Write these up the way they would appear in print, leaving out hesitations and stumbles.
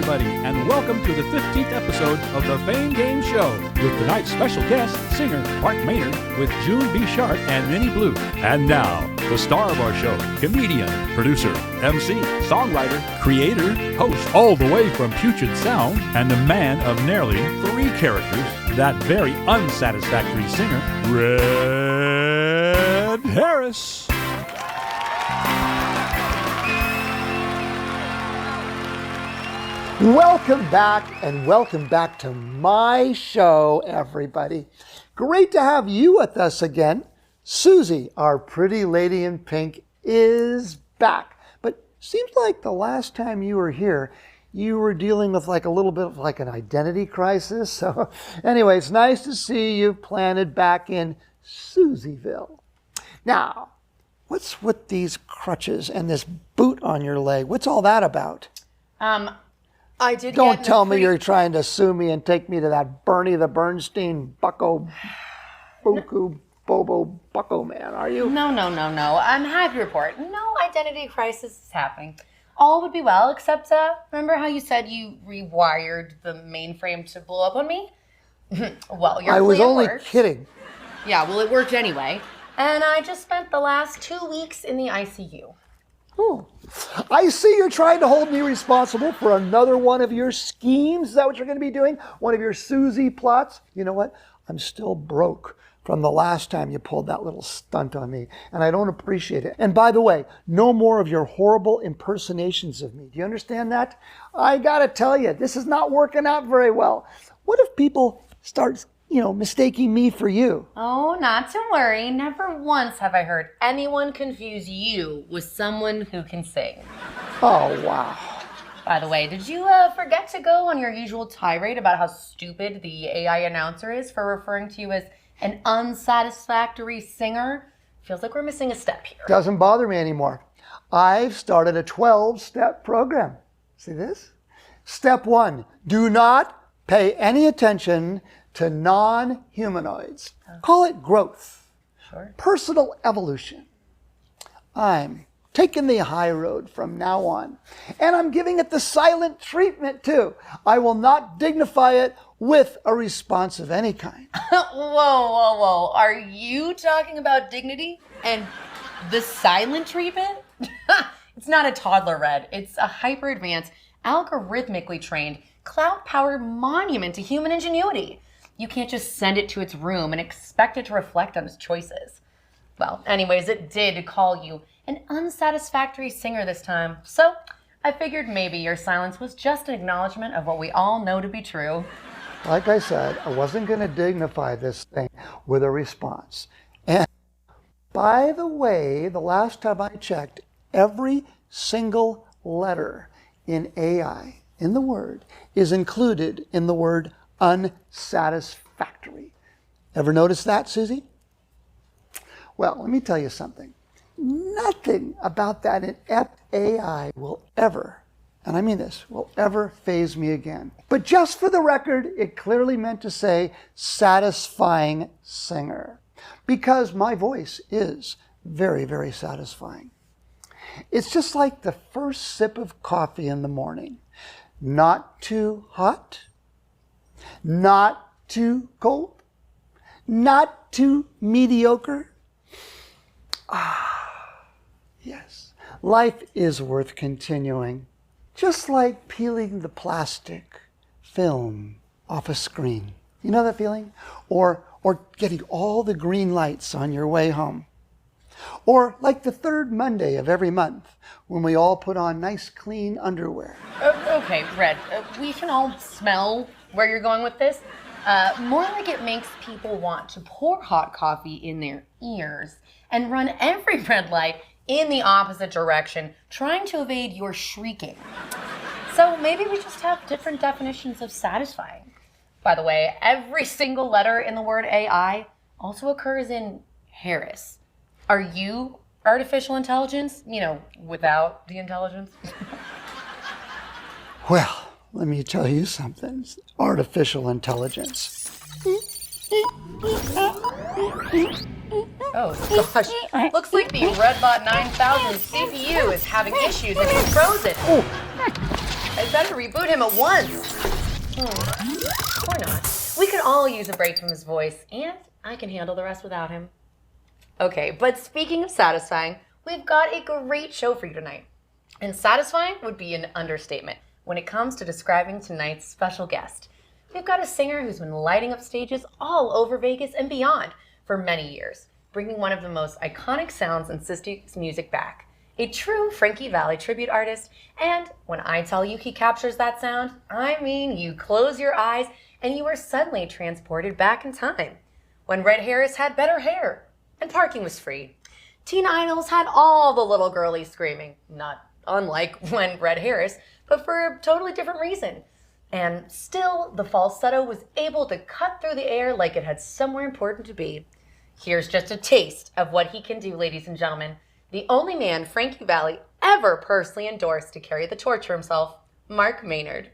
everybody, and welcome to the 15th episode of the Fame Game Show with tonight's special guest, singer Mark Maynard, with June B. Sharp and Minnie Blue. And now, the star of our show, comedian, producer, MC, songwriter, creator, host, all the way from Puget Sound, and the man of nearly 3 characters, that very unsatisfactory singer, Red Harris. Welcome back to my show, everybody. Great to have you with us again. Susie, our pretty lady in pink, is back. But seems like the last time you were here, you were dealing with like a little bit of like an identity crisis. So anyway, it's nice to see you planted back in Susieville. Now, what's with these crutches and this boot on your leg? What's all that about? Don't tell me you're trying to sue me and take me to that Bernie the Bernstein Bucko Buku Bobo Bucko man, are you? No. I'm happy to report. No identity crisis is happening. All would be well, except, remember how you said you rewired the mainframe to blow up on me? Well, I was only kidding. Yeah, well, it worked anyway. And I just spent the last 2 weeks in the ICU. Oh, I see you're trying to hold me responsible for another one of your schemes. Is that what you're going to be doing? One of your Susie plots? You know what? I'm still broke from the last time you pulled that little stunt on me, and I don't appreciate it. And by the way, no more of your horrible impersonations of me. Do you understand that? I got to tell you, this is not working out very well. What if people start mistaking me for you? Oh, not to worry. Never once have I heard anyone confuse you with someone who can sing. Oh, wow. By the way, did you forget to go on your usual tirade about how stupid the AI announcer is for referring to you as an unsatisfactory singer? Feels like we're missing a step here. Doesn't bother me anymore. I've started a 12-step program. See this? Step 1, do not pay any attention to non-humanoids. Call it growth. Sure. Personal evolution. I'm taking the high road from now on. And I'm giving it the silent treatment too. I will not dignify it with a response of any kind. Whoa. Are you talking about dignity and the silent treatment? It's not a toddler, Red. It's a hyper-advanced, algorithmically trained, cloud-powered monument to human ingenuity. You can't just send it to its room and expect it to reflect on its choices. Well, anyways, it did call you an unsatisfactory singer this time. So I figured maybe your silence was just an acknowledgement of what we all know to be true. Like I said, I wasn't going to dignify this thing with a response. And by the way, the last time I checked, every single letter in AI, in the word, is included in the word unsatisfactory. Ever notice that, Susie? Well, let me tell you something. Nothing about that in AI will ever, and I mean this, will ever faze me again. But just for the record, it clearly meant to say satisfying singer, because my voice is very, very satisfying. It's just like the first sip of coffee in the morning. Not too hot, not too cold, not too mediocre. Yes, life is worth continuing. Just like peeling the plastic film off a screen. You know that feeling? Or getting all the green lights on your way home. Or like the third Monday of every month when we all put on nice clean underwear. Okay, Red, we can all smell where you're going with this. More like it makes people want to pour hot coffee in their ears and run every red light in the opposite direction, trying to evade your shrieking. So maybe we just have different definitions of satisfying. By the way, every single letter in the word AI also occurs in Harris. Are you artificial intelligence? Without the intelligence? Well, let me tell you something. Artificial intelligence. Oh, gosh. Looks like the Redbot 9000 CPU is having issues and it's frozen. Oh, I better reboot him at once. Or not. We could all use a break from his voice, and I can handle the rest without him. Okay, but speaking of satisfying, we've got a great show for you tonight. And satisfying would be an understatement when it comes to describing tonight's special guest. We've got a singer who's been lighting up stages all over Vegas and beyond for many years, bringing one of the most iconic sounds in 60s music back. A true Frankie Valli tribute artist, and when I tell you he captures that sound, I mean you close your eyes and you are suddenly transported back in time. When Red Harris had better hair and parking was free. Teen idols had all the little girlies screaming, not unlike when Red Harris, but for a totally different reason. And still, the falsetto was able to cut through the air like it had somewhere important to be. Here's just a taste of what he can do, ladies and gentlemen. The only man Frankie Valli ever personally endorsed to carry the torch for himself, Mark Maynard.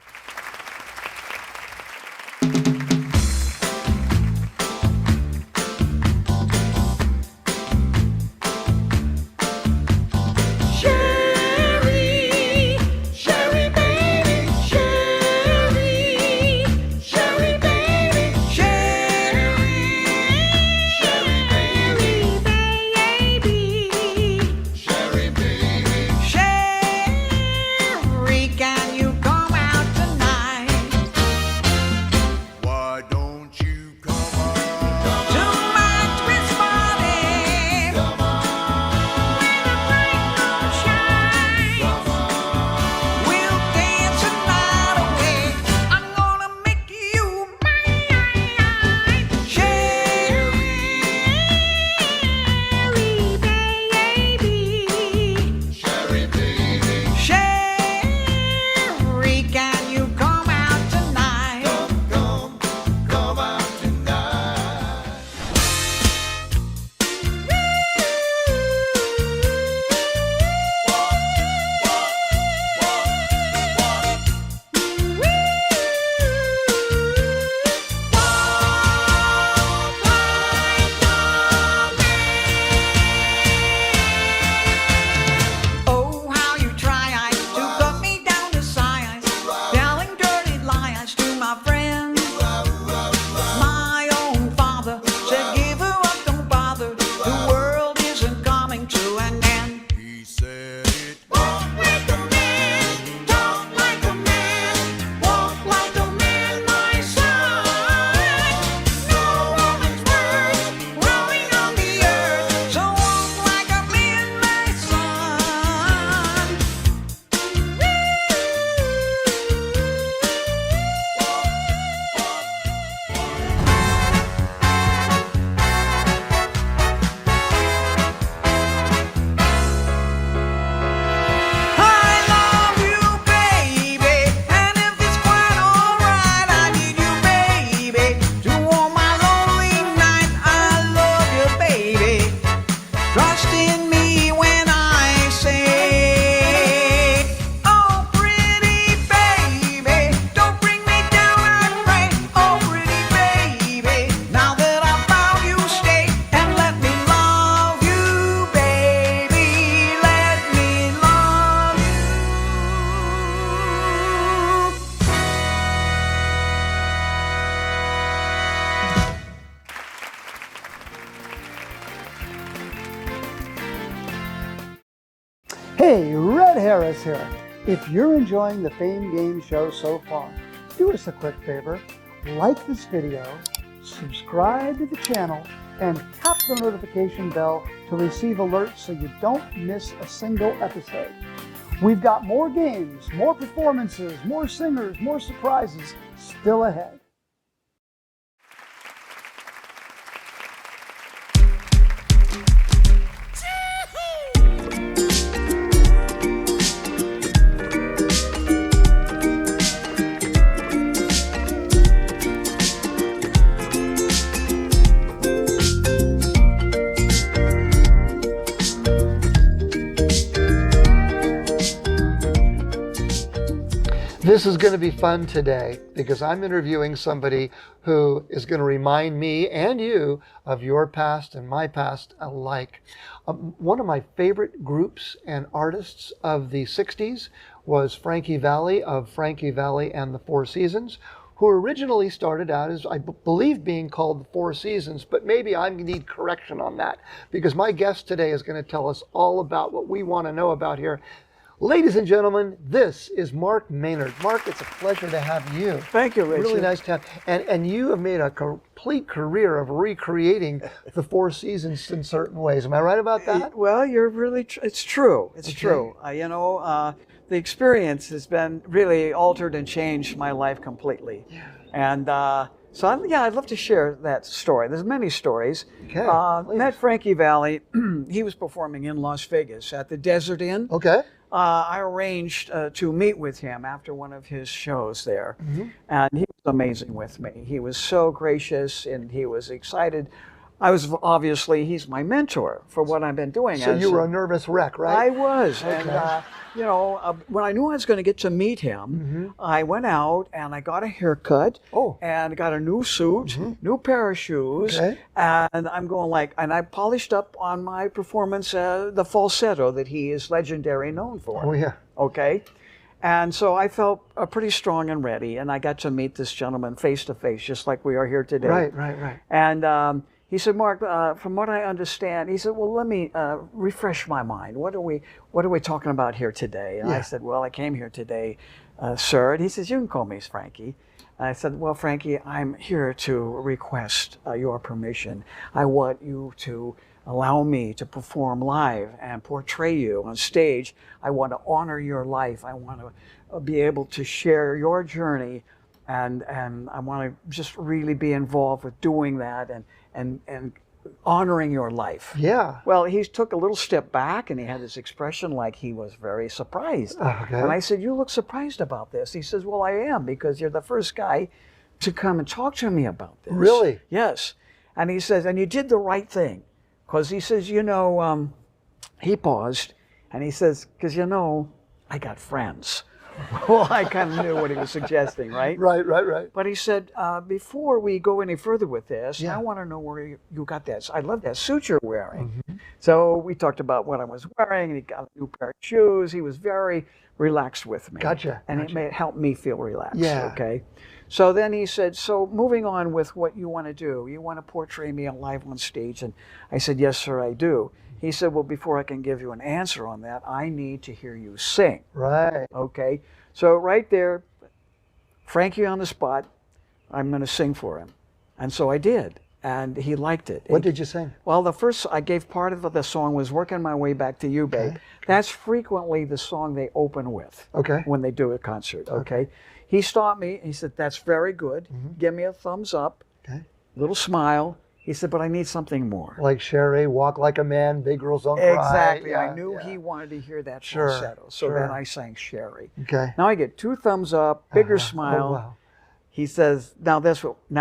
Hey, Red Harris here. If you're enjoying the Fame Game Show so far, do us a quick favor, like this video, subscribe to the channel, and tap the notification bell to receive alerts so you don't miss a single episode. We've got more games, more performances, more singers, more surprises still ahead. This is going to be fun today because I'm interviewing somebody who is going to remind me and you of your past and my past alike. One of my favorite groups and artists of the 60s was Frankie Valli of Frankie Valli and the Four Seasons, who originally started out as, I believe, being called the Four Seasons, but maybe I need correction on that, because my guest today is going to tell us all about what we want to know about here. Ladies and gentlemen, this is Mark Maynard. Mark, it's a pleasure to have you. Thank you, Richard. Really nice to have. And you have made a complete career of recreating the Four Seasons in certain ways. Am I right about that? Well, you're really, it's true. It's true. The experience has been really altered and changed my life completely. Yeah. And I'd love to share that story. There's many stories. Okay. Met Frankie Valli. He was performing in Las Vegas at the Desert Inn. Okay. I arranged to meet with him after one of his shows there. Mm-hmm. And he was amazing with me. He was so gracious and he was excited. He's my mentor for what I've been doing. So you were a nervous wreck, right? I was. Okay. And, when I knew I was going to get to meet him, I went out and I got a haircut and got a new suit, new pair of shoes. Okay. And I'm going and I polished up on my performance, the falsetto that he is legendary known for. Oh, yeah. Okay. And so I felt pretty strong and ready. And I got to meet this gentleman face to face, just like we are here today. Right. And, he said, Mark, from what I understand, he said, well, let me refresh my mind. What are we talking about here today? And I said, well, I came here today, sir. And he says, you can call me Frankie. And I said, well, Frankie, I'm here to request your permission. I want you to allow me to perform live and portray you on stage. I want to honor your life. I want to be able to share your journey. And I want to just really be involved with doing that and honoring your life. Yeah. Well, he took a little step back and he had this expression like he was very surprised. Okay. And I said, you look surprised about this. He says, well, I am, because you're the first guy to come and talk to me about this. Really? Yes. And he says, and you did the right thing. Because he says, he paused and he says, because I got friends. Well, I kind of knew what he was suggesting, right? Right. But he said, before we go any further with this, I want to know where you got that. I love that suit you're wearing. So we talked about what I was wearing, and he got a new pair of shoes. He was very relaxed with me. Gotcha. And it helped me feel relaxed. Yeah. Okay. So then he said, so moving on with what you want to do, you want to portray me live on stage? And I said, yes, sir, I do. He said, well, before I can give you an answer on that, I need to hear you sing. Right. Okay. So right there, Frankie on the spot, I'm going to sing for him. And so I did. And he liked it. What did you sing? Well, the first I gave part of the song was Working My Way Back to You, Babe. Okay. That's frequently the song they open with when they do a concert. Okay. He stopped me. He said, that's very good. Give me a thumbs up. Okay. Little smile. He said, but I need something more. Like Sherry, Walk Like a Man, Big Girls Don't Cry. Exactly. Yeah, I knew he wanted to hear that falsetto. So then I sang Sherry. Okay. Now I get 2 thumbs up, bigger smile. Oh, wow. He says, now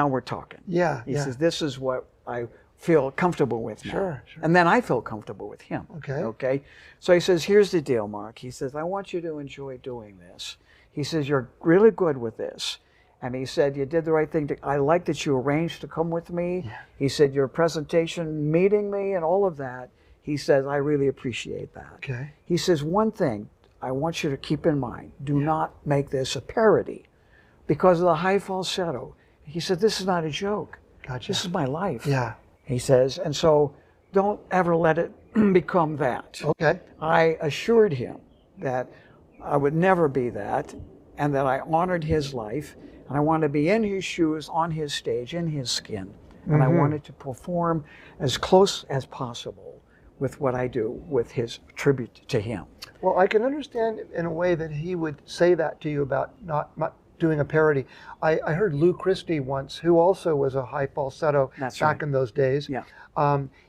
we're talking. Yeah. He says, this is what I feel comfortable with now. Sure. And then I feel comfortable with him. Okay. So he says, here's the deal, Mark. He says, I want you to enjoy doing this. He says, you're really good with this. And he said, you did the right thing. I like that you arranged to come with me. Yeah. He said, your presentation, meeting me, and all of that. He says, I really appreciate that. Okay. He says, one thing I want you to keep in mind. Do not make this a parody because of the high falsetto. He said, this is not a joke. Gotcha. This is my life. Yeah. He says, and so don't ever let it become that. Okay. I assured him that I would never be that and that I honored his life. And I wanted to be in his shoes, on his stage, in his skin. And I wanted to perform as close as possible with what I do, with his tribute to him. Well, I can understand in a way that he would say that to you about not doing a parody. I heard Lou Christie once, who also was a high falsetto back in those days. Yeah.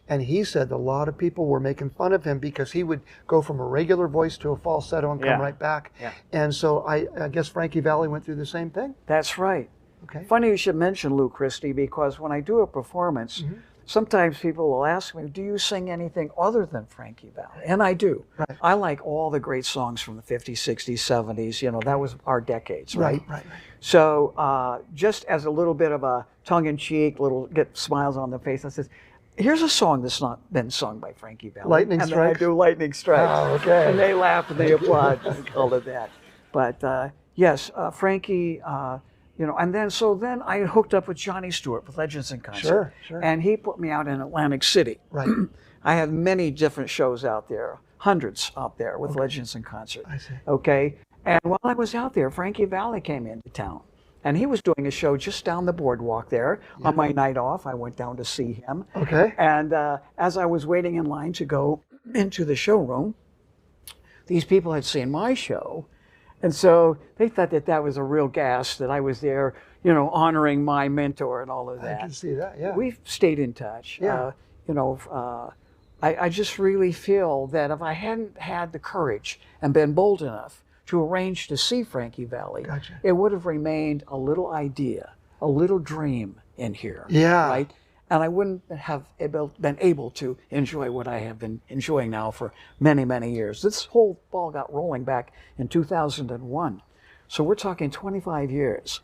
And he said a lot of people were making fun of him because he would go from a regular voice to a falsetto and come right back. Yeah. And so I guess Frankie Valli went through the same thing? That's right. Okay. Funny you should mention Lou Christie, because when I do a performance, sometimes people will ask me, do you sing anything other than Frankie Valli? And I do. Right. I like all the great songs from the 50s, 60s, 70s. That was our decades, right? Right. So just as a little bit of a tongue-in-cheek, get smiles on the face, I said, here's a song that's not been sung by Frankie Valli. Lightning Strikes? And I do Lightning Strikes. Oh, okay. And they laugh and they applaud and call it that. But yes, Frankie, and then I hooked up with Johnny Stewart with Legends in Concert. Sure. And he put me out in Atlantic City. Right. I had many different shows out there, hundreds out there with Legends in Concert. I see. Okay. And while I was out there, Frankie Valli came into town. And he was doing a show just down the boardwalk there. Yeah. On my night off, I went down to see him. Okay. And as I was waiting in line to go into the showroom, these people had seen my show. And so they thought that was a real gas, that I was there, honoring my mentor and all of that. I can see that, yeah. We've stayed in touch. Yeah. I just really feel that if I hadn't had the courage and been bold enough to arrange to see Frankie Valli, Gotcha. It would have remained a little idea, a little dream in here. Yeah. Right? And I wouldn't have been able to enjoy what I have been enjoying now for many, many years. This whole ball got rolling back in 2001. So we're talking 25 years.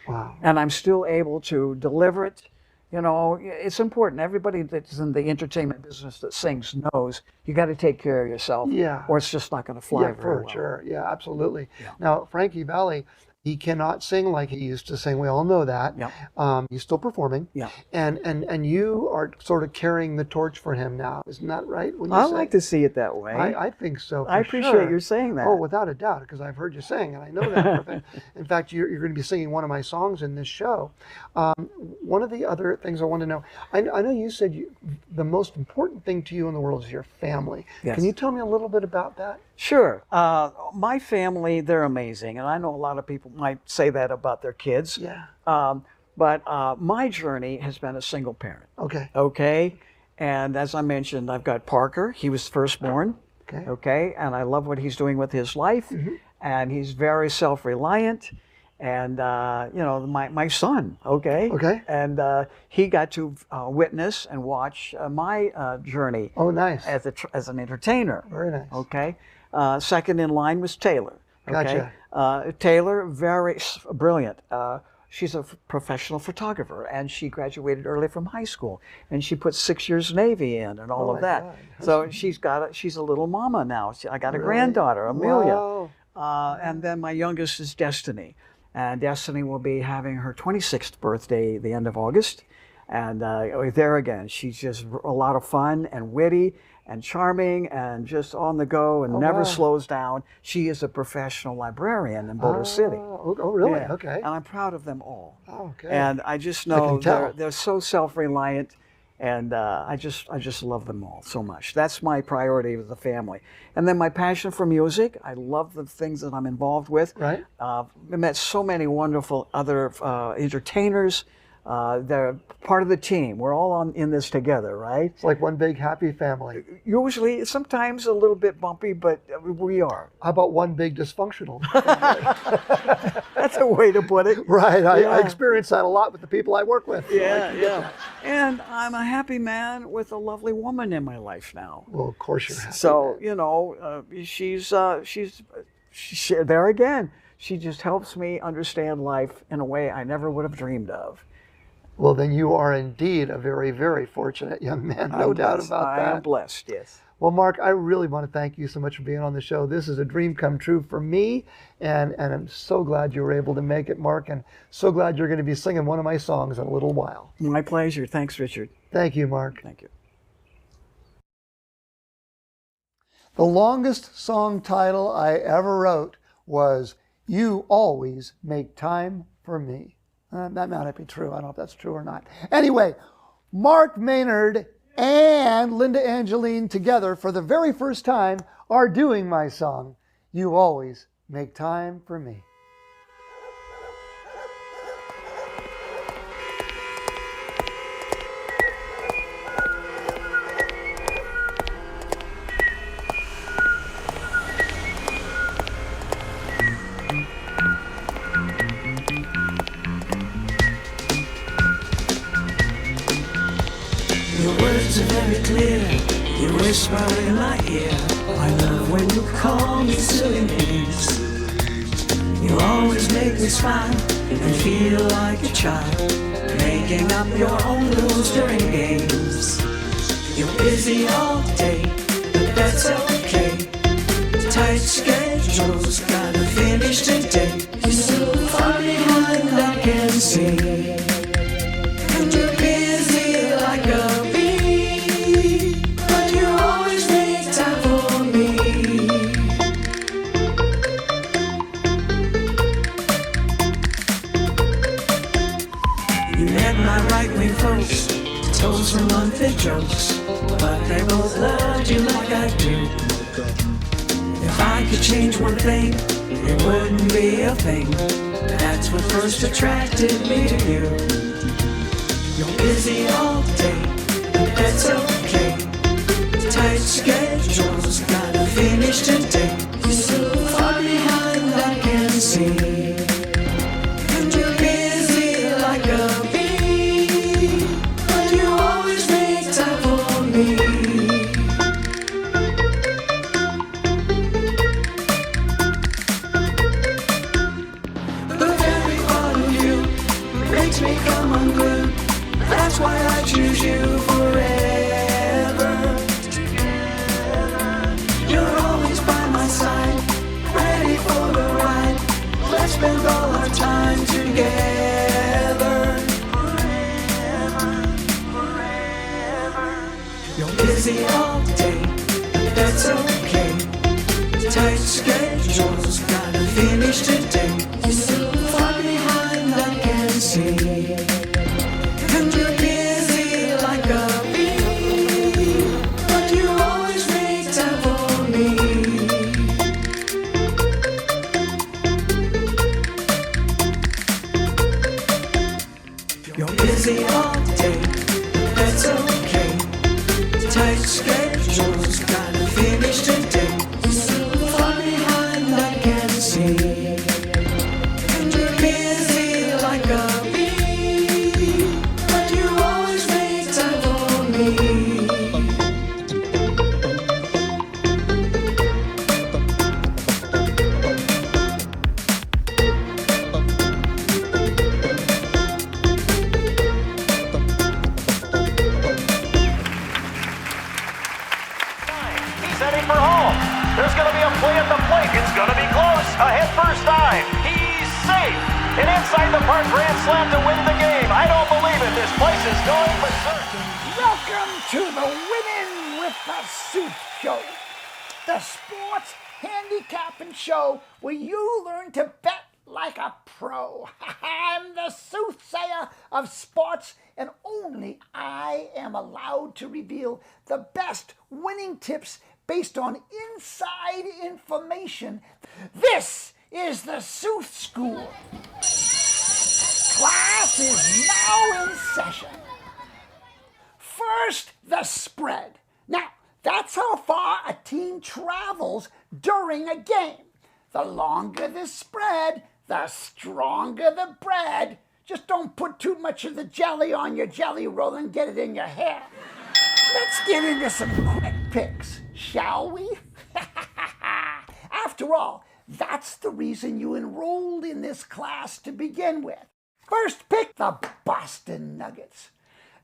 Wow. And I'm still able to deliver it. It's important. Everybody that's in the entertainment business that sings knows you got to take care of yourself. Yeah. Or it's just not going to fly very for well. sure. Yeah, absolutely. Yeah. Now, Frankie Valli, he cannot sing like he used to sing. We all know that. Yeah. He's still performing. Yeah. And you are sort of carrying the torch for him now. Isn't that right? When you I say? like to see it that way. I think so. For I appreciate sure. you saying that. Oh, without a doubt, because I've heard you sing, and I know that. For a fact. In fact, you're going to be singing one of my songs in this show. One of the other things I want to know, I know you said the most important thing to you in the world is your family. Yes. Can you tell me a little bit about that? Sure. My family, they're amazing. And I know a lot of people might say that about their kids. Yeah. But my journey has been a single parent. Okay. Okay. And as I mentioned, I've got Parker. He was firstborn. Okay. Okay. And I love what he's doing with his life. Mm-hmm. And he's very self-reliant. And, my son, okay? Okay. And he got to witness and watch my journey Oh, nice. as an entertainer. Very nice. Okay. Second in line was Taylor. Okay. Gotcha. Taylor, very brilliant. She's a professional photographer, and she graduated early from high school, and she put 6 years Navy in and all Oh, of my that. God. So she's a little mama now. I got a Really? granddaughter, Amelia. Wow. And then my youngest is Destiny. And Destiny will be having her 26th birthday the end of August. And there again, she's just a lot of fun and witty and charming and just on the go and never wow. slows down. She is a professional librarian in Boulder City. Oh, really? Yeah. Okay. And I'm proud of them all. Oh, okay. And I just I know can tell. they're so self-reliant. And I just love them all so much. That's my priority with the family. And then my passion for music. I love the things that I'm involved with. Right. I met so many wonderful other entertainers. They're part of the team. We're all in this together, right? It's like one big happy family. Usually, sometimes a little bit bumpy, but we are. How about one big dysfunctional? That's a way to put it. Right. I Yeah. experience that a lot with the people I work with. Yeah. And I'm a happy man with a lovely woman in my life now. Well, of course you're happy. So, she's there again. She just helps me understand life in a way I never would have dreamed of. Well, then you are indeed a very, very fortunate young man. No doubt about that. I am blessed, yes. Well, Mark, I really want to thank you so much for being on the show. This is a dream come true for me, and I'm so glad you were able to make it, Mark, and so glad you're going to be singing one of my songs in a little while. My pleasure. Thanks, Richard. Thank you, Mark. Thank you. The longest song title I ever wrote was "You Always Make Time for Me." That might not be true. I don't know if that's true or not. Anyway, Mark Maynard and Linda Angeline together for the very first time are doing my song, "You Always Make Time for Me." Your words are very clear, you whisper in my ear. I love when you call me silly names. You always make me smile and feel like a child, making up your own rules during games. You're busy all day, but that's okay. Tight schedules, gotta finish today. You're so far behind, I can see. And you're busy like a bee, but you always make time for me. You met my right-wing folks, told some unfit jokes, but they both loved you like I do. If I could change one thing, it wouldn't be a thing. That's what first attracted me to you. You're busy all day, but that's okay. Tight schedules, gotta finish today. You're so far behind, I can see. And you're busy like a bee, but you always make time for me. Makes me come unglued. That's why I choose you forever. You're always by my side, ready for the ride. Let's spend all our time together. You're busy all day, but that's okay. Tight schedules, gotta finish today. You're so far behind, I can see. And you're busy like a bee, but you always make time for me. You're busy all day, but that's okay. Tight schedules, gotta finish today. You're so far behind, I can see. And you're busy like a bee, but you always make time for me. He's heading for home. There's going to be a play at the plate. It's going to be close. Ahead first time. He's safe. An inside the park grand slam to win the game. I don't believe it. This place is going berserk. Welcome to the Winning with the Sooth Show, the sports handicapping show where you learn to bet like a pro. I'm the soothsayer of sports, and only I am allowed to reveal the best winning tips based on inside information. This is the Sooth School. Class is now in session. First, the spread. Now, that's how far a team travels during a game. The longer the spread, the stronger the bread. Just don't put too much of the jelly on your jelly roll and get it in your hair. Let's get into some quick picks, shall we? After all, that's the reason you enrolled in this class to begin with. First pick, the Boston Nuggets.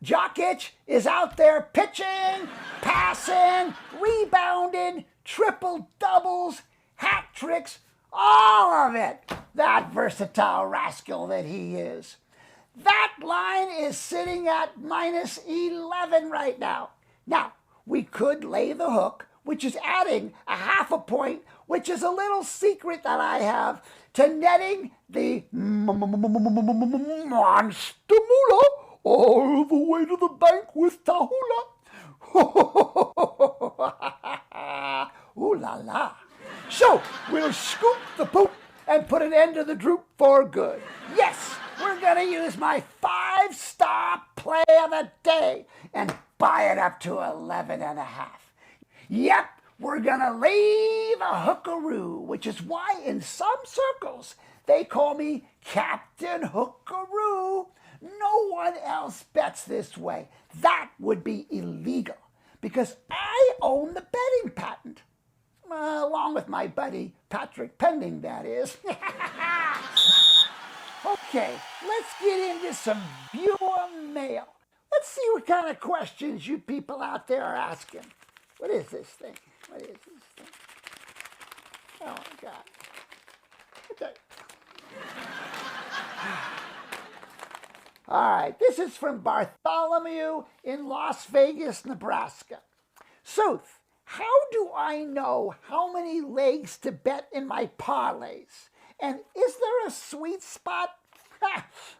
Jokic is out there pitching, passing, rebounding, triple doubles, hat tricks, all of it. That versatile rascal that he is. That line is sitting at minus 11 right now. Now, we could lay the hook, which is adding a half a point, which is a little secret that I have to netting the monster moolah all the way to the bank with Tahula. Ooh la la. So, we'll scoop the poop and put an end to the droop for good. Yes, we're going to use my 5-star play of the day and buy it up to 11.5. Yep, we're going to lay the hookaroo, which is why in some circles they call me Captain Hookaroo. No one else bets this way. That would be illegal because I own the betting patent. Along with my buddy Patrick Pending, that is. Okay, let's get into some viewer mail. Let's see what kind of questions you people out there are asking. What is this thing? What is this thing? Oh my God. All right, this is from Bartholomew in Las Vegas, Nebraska. Sooth, how do I know how many legs to bet in my parlays? And is there a sweet spot?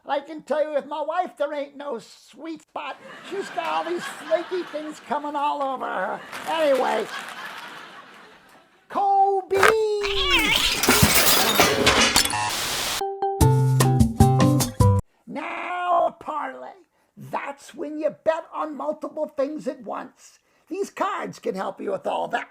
I can tell you with my wife, there ain't no sweet spot. She's got all these flaky things coming all over her. Anyway, Kobe! Now a parlay. That's when you bet on multiple things at once. These cards can help you with all that.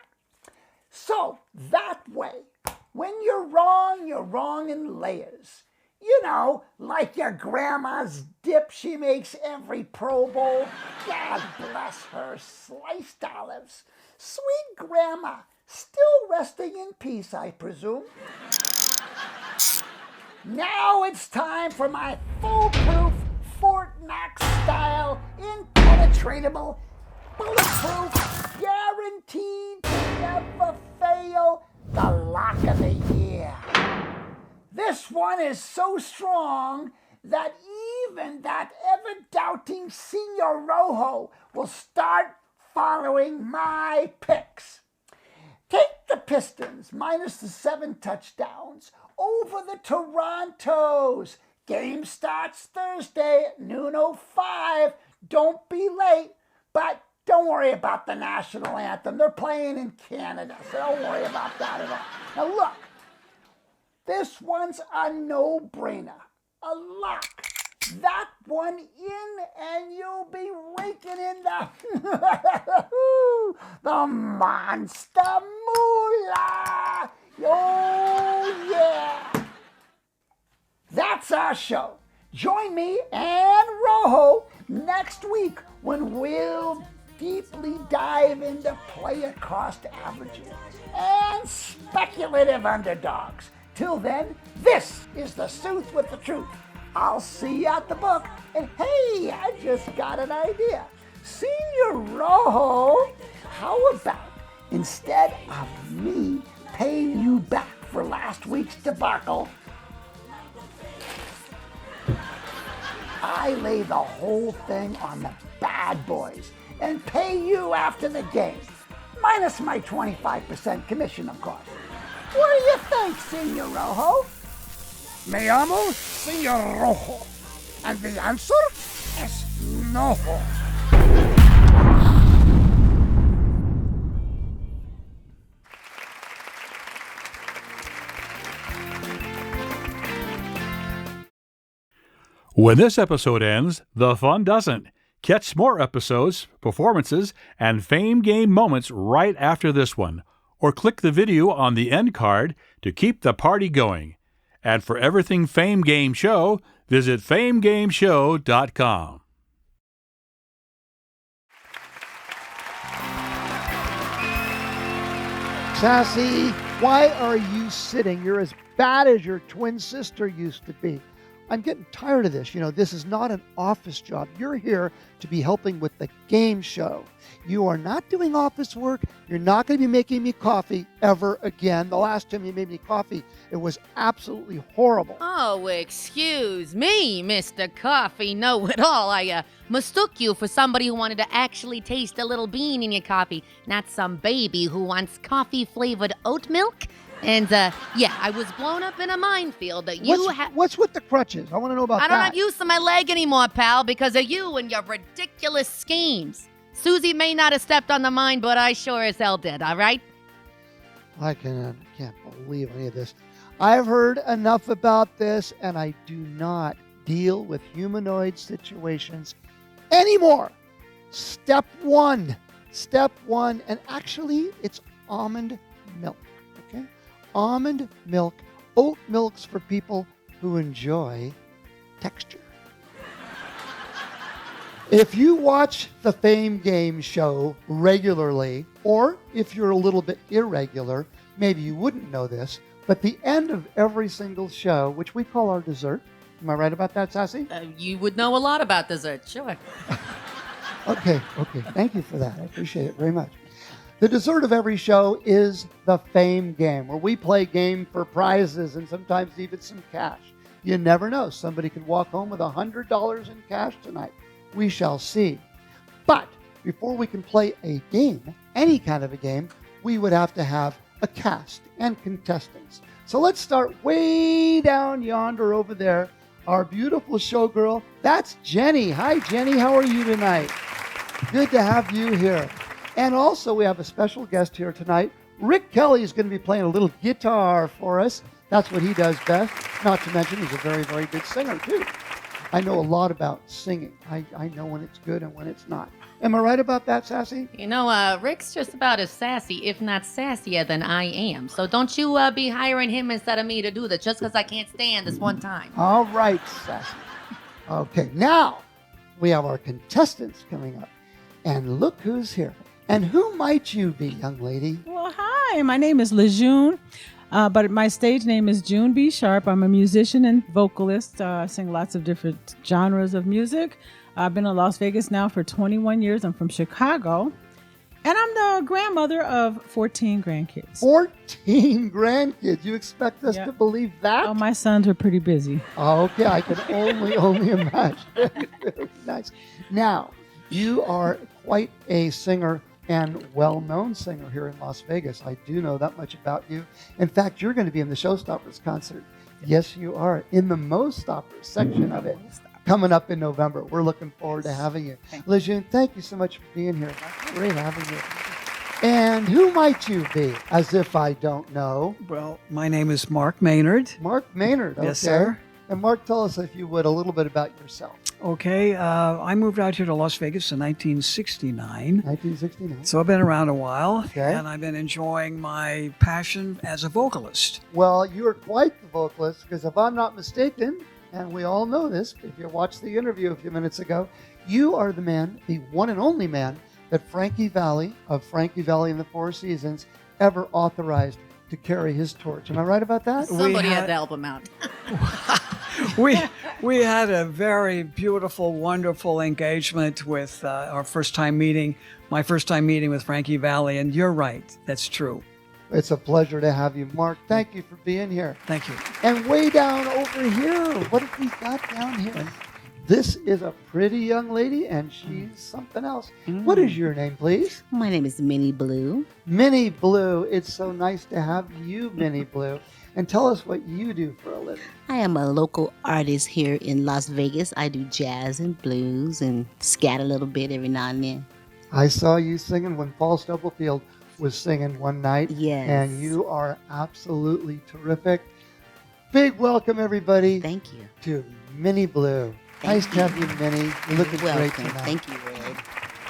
So, that way, when you're wrong in layers. You know, like your grandma's dip she makes every Pro Bowl. God bless her sliced olives. Sweet grandma, still resting in peace, I presume. Now it's time for my foolproof Fort Knox style, impenetratable, bulletproof, guaranteed to never fail, the lock of the year. This one is so strong that even that ever-doubting Senor Rojo will start following my picks. Take the Pistons minus the 7 touchdowns over the Torontos. Game starts Thursday at noon 05. Don't be late, but don't worry about the national anthem. They're playing in Canada, so don't worry about that at all. Now look. This one's a no-brainer, a lock. That one in, and you'll be raking in the monster moolah. Oh yeah! That's our show. Join me and Rojo next week when we'll deeply dive into player cost averages and speculative underdogs. Till then, this is the Sooth with the Truth. I'll see you at the book. And hey, I just got an idea. Senor Rojo, how about instead of me paying you back for last week's debacle, I lay the whole thing on the bad boys and pay you after the game. Minus my 25% commission, of course. What do you think, Senor Rojo? Me llamo Senor Rojo, and the answer is no. When this episode ends, the fun doesn't. Catch more episodes, performances, and Fame Game moments right after this one, or click the video on the end card to keep the party going. And for everything Fame Game Show, visit famegameshow.com. Sassy, why are you sitting? You're as bad as your twin sister used to be. I'm getting tired of this. You know, this is not an office job. You're here to be helping with the game show. You are not doing office work. You're not going to be making me coffee ever again. The last time you made me coffee, it was absolutely horrible. Oh, excuse me, Mr. Coffee Know-It-All. I mistook you for somebody who wanted to actually taste a little bean in your coffee, not some baby who wants coffee-flavored oat milk. And, yeah, I was blown up in a minefield that you had. What's with the crutches? I want to know about that. I don't have use of my leg anymore, pal, because of you and your ridiculous schemes. Susie may not have stepped on the mine, but I sure as hell did, all right? I can't believe any of this. I've heard enough about this, and I do not deal with humanoid situations anymore. Step one, and actually, it's almond milk, okay? Almond milk, oat milk's for people who enjoy texture. If you watch the Fame Game show regularly, or if you're a little bit irregular, maybe you wouldn't know this, but the end of every single show, which we call our dessert, am I right about that, Sassy? You would know a lot about dessert, sure. Okay, thank you for that. I appreciate it very much. The dessert of every show is the Fame Game, where we play game for prizes and sometimes even some cash. You never know. Somebody could walk home with $100 in cash tonight. We shall see. But before we can play a game, any kind of a game, we would have to have a cast and contestants. So let's start way down yonder over there. Our beautiful showgirl, that's Jenny. Hi, Jenny. How are you tonight? Good to have you here. And also, we have a special guest here tonight. Rick Kelly is going to be playing a little guitar for us. That's what he does best. Not to mention, he's a very, very good singer, too. I know a lot about singing. I know when it's good and when it's not. Am I right about that, Sassy? You know, Rick's just about as sassy, if not sassier, than I am. So don't you be hiring him instead of me to do this just because I can't stand this one time. All right, Sassy. Okay, now we have our contestants coming up. And look who's here. And who might you be, young lady? Well, hi, my name is LeJune, but my stage name is June B. Sharp. I'm a musician and vocalist. I sing lots of different genres of music. I've been in Las Vegas now for 21 years. I'm from Chicago. And I'm the grandmother of 14 grandkids. 14 grandkids. You expect us to believe that? Oh, my sons are pretty busy. Okay, I can only imagine. Very nice. Now, you are quite a singer and well-known singer here in Las Vegas. I do know that much about you. In fact, you're going to be in the Showstoppers concert. Yes, you are, in the Mo-Stoppers section of it, coming up in November. We're looking forward to having you. LeJune, thank you so much for being here. Great having you. And who might you be, as if I don't know? Well, my name is Mark Maynard. Mark Maynard, okay. Yes, sir. And Mark, tell us, if you would, a little bit about yourself. Okay, I moved out here to Las Vegas in 1969. 1969. So I've been around a while, Okay. and I've been enjoying my passion as a vocalist. Well, you are quite the vocalist, because if I'm not mistaken, and we all know this, if you watched the interview a few minutes ago, you are the man, the one and only man, that Frankie Valli of Frankie Valli and the Four Seasons ever authorized to carry his torch. Am I right about that? Somebody had to help him out. We had a very beautiful, wonderful engagement with our first time meeting, my first time meeting with Frankie Valli, and you're right, that's true. It's a pleasure to have you, Mark. Thank you for being here. Thank you. And way down over here, what have we got down here? This is a pretty young lady, and she's something else. What is your name, please? My name is Minnie Blue. Minnie Blue. It's so nice to have you, Minnie Blue. And tell us what you do for a living. I am a local artist here in Las Vegas. I do jazz and blues and scat a little bit every now and then. I saw you singing when Paul Stubblefield was singing one night. Yes. And you are absolutely terrific. Big welcome, everybody. Thank you. To Minnie Blue. Nice to have you, Minnie. You're looking You're great welcome. tonight. Thank you, Red.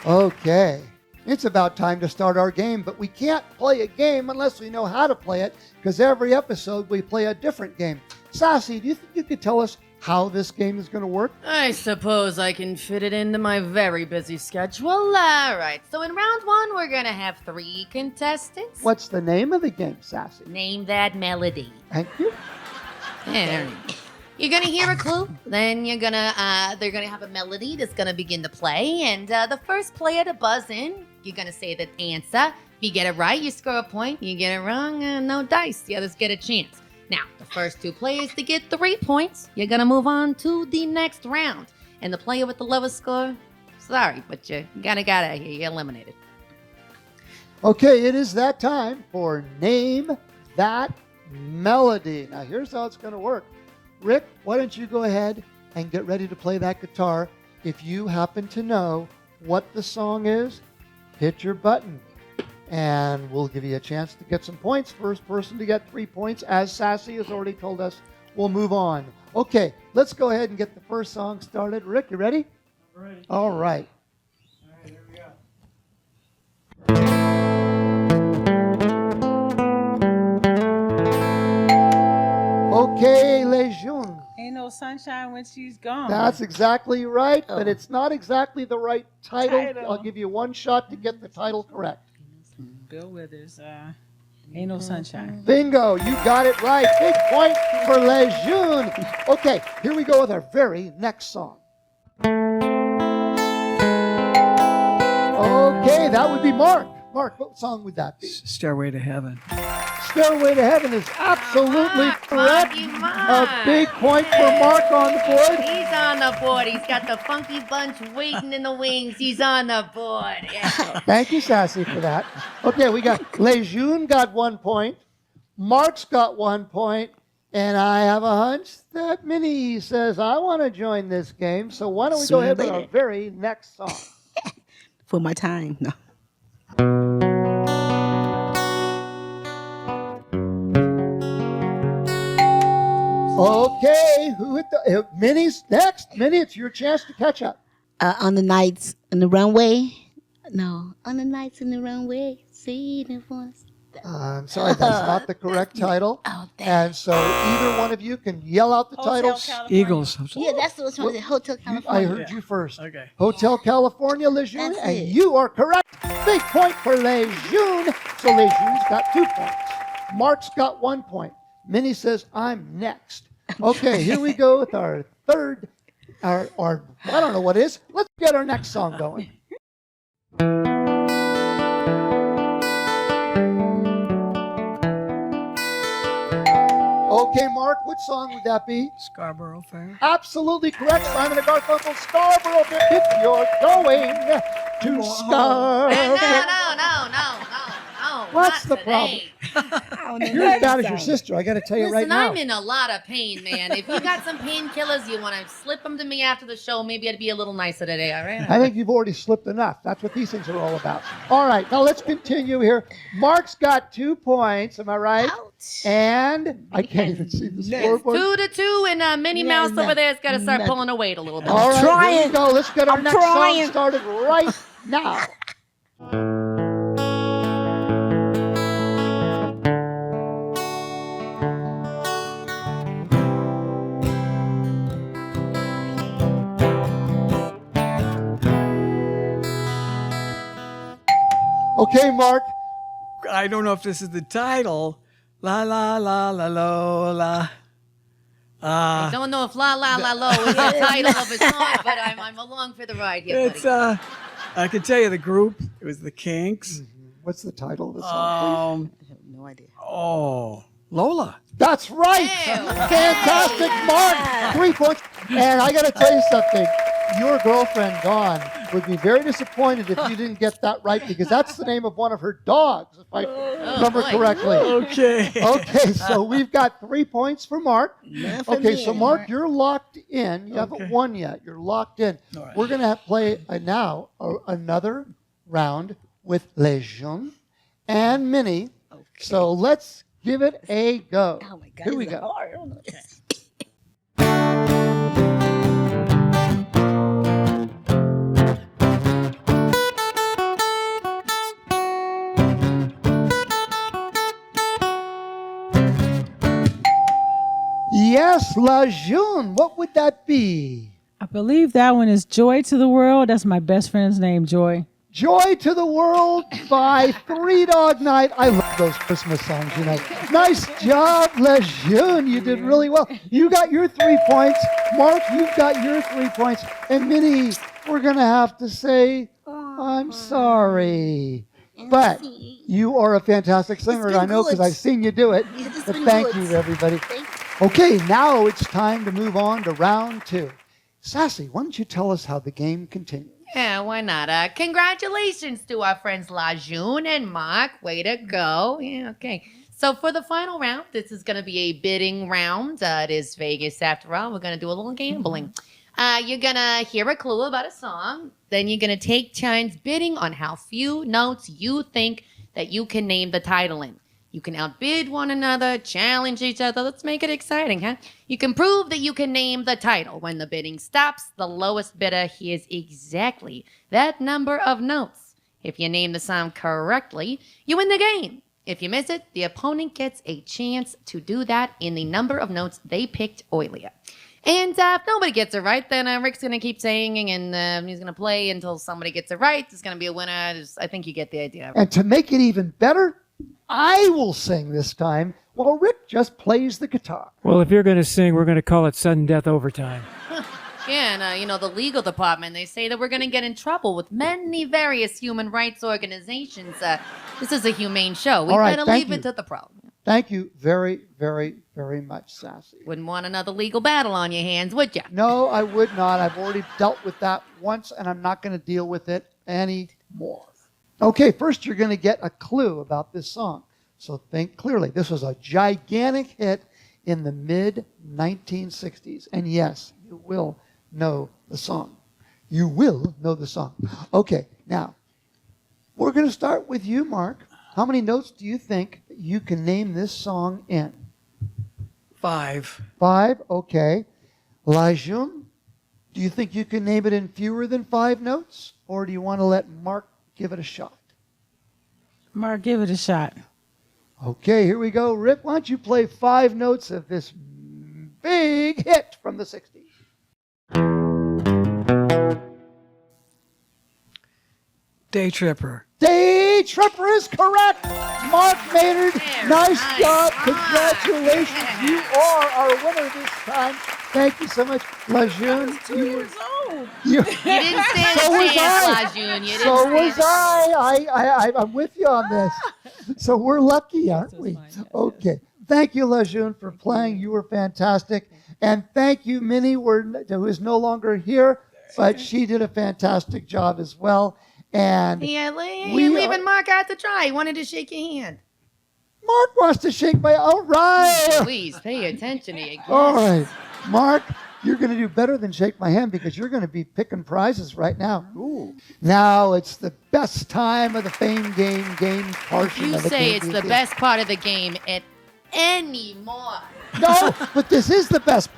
Okay. It's about time to start our game, but we can't play a game unless we know how to play it, because every episode we play a different game. Sassy, do you think you could tell us how this game is going to work? I suppose I can fit it into my very busy schedule. All right, so in round one, we're going to have 3 contestants. What's the name of the game, Sassy? Name that melody. Thank you. There. You're gonna hear a clue, then they're gonna have a melody that's gonna begin to play, and the first player to buzz in, you're gonna say the answer. If you get it right, you score a point. You get it wrong, no dice. The others get a chance. Now, the first 2 players to get 3 points, you're gonna move on to the next round. And the player with the lowest score, sorry, but you gotta get out of here. You're eliminated. Okay, it is that time for Name That Melody. Now, here's how it's going to work. Rick, why don't you go ahead and get ready to play that guitar. If you happen to know what the song is, hit your button. And we'll give you a chance to get some points. First person to get 3 points, as Sassy has already told us, we'll move on. Okay, let's go ahead and get the first song started. Rick, you ready? Ready. All right. All right, here we go. Okay, LeJune. Ain't no sunshine when she's gone. That's exactly right, but it's not exactly the right title. I'll give you one shot to get the title correct. Bill Withers. Ain't no sunshine. Bingo, you got it right. Big point for LeJune. Okay, here we go with our very next song. Okay, that would be Mark. Mark, what song would that be? Stairway to Heaven. Stairway to Heaven is absolutely correct. A big point for Mark on the board. He's on the board. He's got the funky bunch waiting in the wings. He's on the board. Yeah. Thank you, Sassy, for that. Okay, we got Lejeune got 1 point. Mark's got 1 point. And I have a hunch that Minnie says, I want to join this game. So why don't we go ahead with our very next song? For my time. No. Okay, who hit the Minnie's next? Minnie, it's your chance to catch up. On the nights in the runway. No, on the nights in the runway. See the voice. I'm sorry, that's not the correct title. Oh, and so either one of you can yell out the titles. Eagles. Yeah, that's the one. Hotel California. I heard you first. Okay. Hotel California, Lejeune, That's and it. you are correct. Big point for Lejeune. So Lejeune's got 2 points. Mark's got 1 point. Minnie says, I'm next. Okay, here we go with our third, our I don't know what it is. Let's get our next song going. Okay, Mark, what song would that be? Scarborough Fair. Absolutely correct, Simon and Garfunkel, Scarborough Fair. If you're going to Scarborough. No. What's not the problem? today. You're as bad as your sister, I got to tell you right Listen, now. I'm in a lot of pain, man. If you got some painkillers, you want to slip them to me after the show. Maybe I'd be a little nicer today, all right? I think you've already slipped enough. That's what these things are all about. All right, now let's continue here. Mark's got 2 points, am I right? Ouch. And I can't even see the scoreboard. 2-2, and Minnie Mouse over there's got to start pulling her weight a little bit. All right, trying. here we go. Let's get our I'm next trying. song started right now. Okay, Mark. I don't know if this is the title. La la la la la la. I don't know if La La La Lo is the title of a song, but I'm along for the ride here, buddy. It's I can tell you the group. It was the Kinks. What's the title of the song, please? I have no idea. Oh, Lola. That's right. Ew. Fantastic, Mark. 3 points. And I got to tell you something. Your girlfriend, Dawn, would be very disappointed if you didn't get that right because that's the name of one of her dogs, if I remember boy. correctly. Okay. Okay, so we've got 3 points for Mark. None for Okay, me. so Mark, you're locked in. You haven't won yet. You're locked in. All right. We're going to play another round with Lejeune and Minnie. Okay. So let's give it a go. Oh my God. Here we this is go. hard. I don't know this. Yes, Lejeune. What would that be? I believe that one is Joy to the World. That's my best friend's name, Joy. Joy to the World by Three Dog Night. I love those Christmas songs, you know. Nice job, Lejeune. You did really well. You got your 3 points. Mark, you've got your 3 points. And Minnie, we're going to have to say, I'm sorry. But you are a fantastic singer, been I know, because good. I've seen you do it. Yeah, it's But been thank good. you, everybody. Thank you. Okay, now it's time to move on to round 2. Sassy, why don't you tell us how the game continues? Yeah, why not? Congratulations to our friends Lejeune and Mark. Way to go. Yeah, okay. So for the final round, this is going to be a bidding round. It is Vegas after all. We're going to do a little gambling. You're going to hear a clue about a song. Then you're going to take turns bidding on how few notes you think that you can name the title in. You can outbid one another, challenge each other. Let's make it exciting, huh? You can prove that you can name the title. When the bidding stops, the lowest bidder hears exactly that number of notes. If you name the song correctly, you win the game. If you miss it, the opponent gets a chance to do that in the number of notes they picked earlier. And if nobody gets it right, then Rick's going to keep singing and he's going to play until somebody gets it right. There's going to be a winner. I think you get the idea. And to make it even better, I will sing this time while Rick just plays the guitar. Well, if you're going to sing, we're going to call it sudden death overtime. Yeah, and the legal department, they say that we're going to get in trouble with many various human rights organizations. This is a humane show. We All right, better thank leave it you. to the pro. Thank you very, very, very much, Sassy. Wouldn't want another legal battle on your hands, would ya? No, I would not. I've already dealt with that once, and I'm not going to deal with it anymore. Okay, first you're going to get a clue about this song. So think clearly. This was a gigantic hit in the mid-1960s. And yes, you will know the song. You will know the song. Okay, now, we're going to start with you, Mark. How many notes do you think you can name this song in? 5. 5, okay. Lajun, do you think you can name it in fewer than 5 notes? Or do you want to let Mark give it a shot? Mark, give it a shot. Okay, here we go. Rick, why don't you play 5 notes of this big hit from the 60s? Day Tripper. Day Tripper is correct. Mark Maynard, Very nice nice. job. Ah. Congratulations. Yeah. You are our winner this time. Thank you so much. Lejeune, 2 years old. you You didn't stand So a was chance, I. Lajun. You didn't So stand was a chance. I'm with you on this. So we're lucky, aren't we? Okay. Thank you, Lejeune, for playing. You were fantastic. And thank you, Minnie, who is no longer here, but she did a fantastic job as well. And Yeah, We you're are- leaving Mark out to dry. He wanted to shake your hand. Mark wants to shake my... All right. Please pay attention to your guests. All right. Mark, you're going to do better than shake my hand because you're going to be picking prizes right now. Ooh. Now it's the best time of the Fame Game portion You of the say game. it's the best part of the game anymore. No, but this is the best.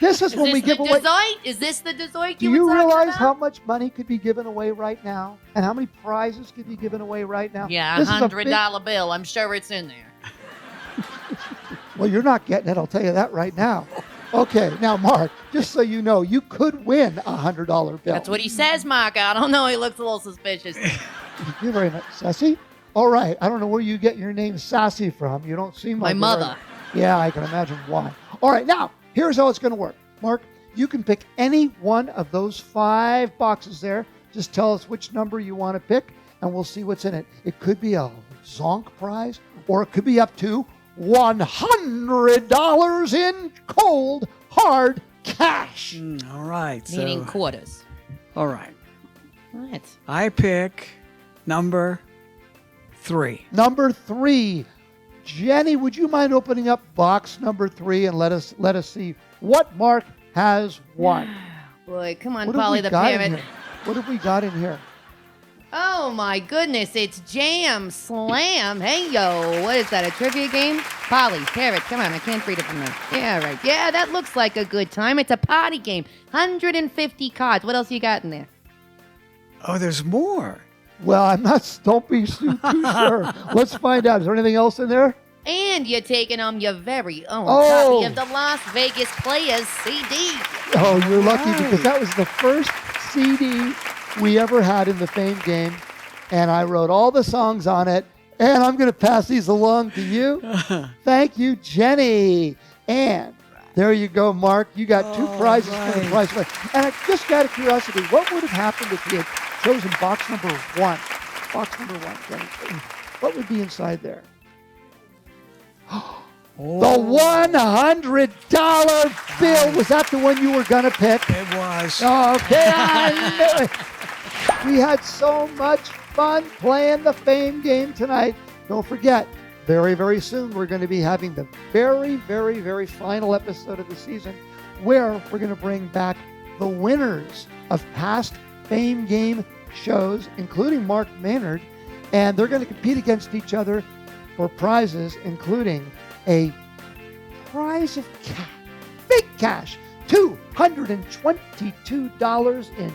This is Is when this we the give away. dessert? Is this the dessert Do you you were talking realize about? how much money could be given away right now, and how many prizes could be given away right now? Yeah, This is a $100 bill. I'm sure it's in there. Well, you're not getting it. I'll tell you that right now. Okay, now Mark, just so you know, you could win a $100 bill. That's what he says, Mark. I don't know. He looks a little suspicious. Thank you very much, Sassy. All right, I don't know where you get your name Sassy from. You don't seem My like mother. Yeah, I can imagine why. All right, now, here's how it's going to work. Mark, you can pick any one of those 5 boxes there. Just tell us which number you want to pick, and we'll see what's in it. It could be a Zonk prize, or it could be up to $100 in cold, hard cash. All right. Meaning So, quarters. all right. What? I pick number 3. Number 3. Jenny, would you mind opening up box number 3 and let us see what Mark has won? Boy, come on, What have Polly we the got in parrot. here? What have we got in here? Oh my goodness, it's Jam Slam. Hey yo, what is that, a trivia game? Polly, parrot, come on, I can't read it from there. Yeah, right. Yeah, that looks like a good time. It's a party game. 150 cards. What else you got in there? Oh, there's more. Well, don't be too sure. Let's find out. Is there anything else in there? And you're taking home your very own Oh. copy of the Las Vegas Players CD. Oh, you're lucky because that was the first CD we ever had in the Fame Game, and I wrote all the songs on it, and I'm going to pass these along to you. Thank you, Jenny. And there you go, Mark. You got 2 prizes for the prize. And I just out of curiosity, what would have happened if you had chosen box number 1? Box number 1, Jenny. What would be inside there? The $100 bill. Was that the one you were going to pick? It was. Okay, I knew it. We had so much fun playing the Fame Game tonight. Don't forget, very, very soon we're going to be having the very, very, very final episode of the season where we're going to bring back the winners of past Fame Game shows, including Mark Maynard, and they're going to compete against each other for prizes, including a prize of cash, big cash, $222 in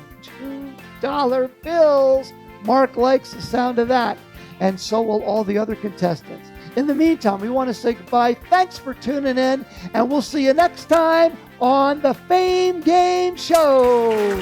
$2 bills. Mark likes the sound of that, and so will all the other contestants. In the meantime, we want to say goodbye. Thanks for tuning in, and we'll see you next time on the Fame Game Show.